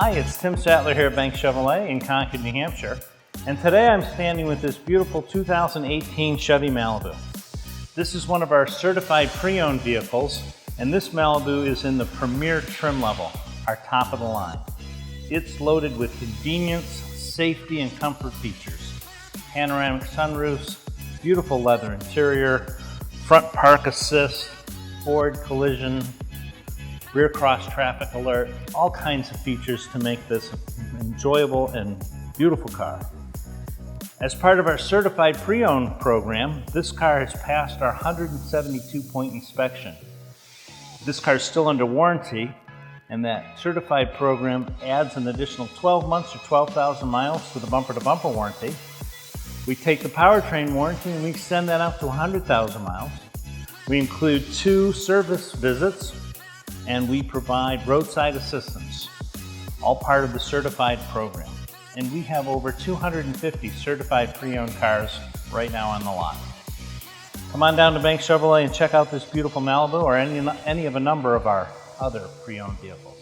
Hi, it's Tim Sattler here at Bank Chevrolet in Concord, New Hampshire. And today I'm standing with this beautiful 2018 Chevy Malibu. This is one of our certified pre-owned vehicles, and this Malibu is in the premier trim level, our top of the line. It's loaded with convenience, safety, and comfort features. Panoramic sunroofs, beautiful leather interior, front park assist, forward collision, rear cross traffic alert, all kinds of features to make this an enjoyable and beautiful car. As part of our certified pre-owned program, this car has passed our 172-point inspection. This car is still under warranty, and that certified program adds an additional 12 months or 12,000 miles to the bumper-to-bumper warranty. We take the powertrain warranty and we extend that out to 100,000 miles. We include 2 service visits, and we provide roadside assistance, all part of the certified program. And we have over 250 certified pre-owned cars right now on the lot. Come on down to Bank Chevrolet and check out this beautiful Malibu or any of a number of our other pre-owned vehicles.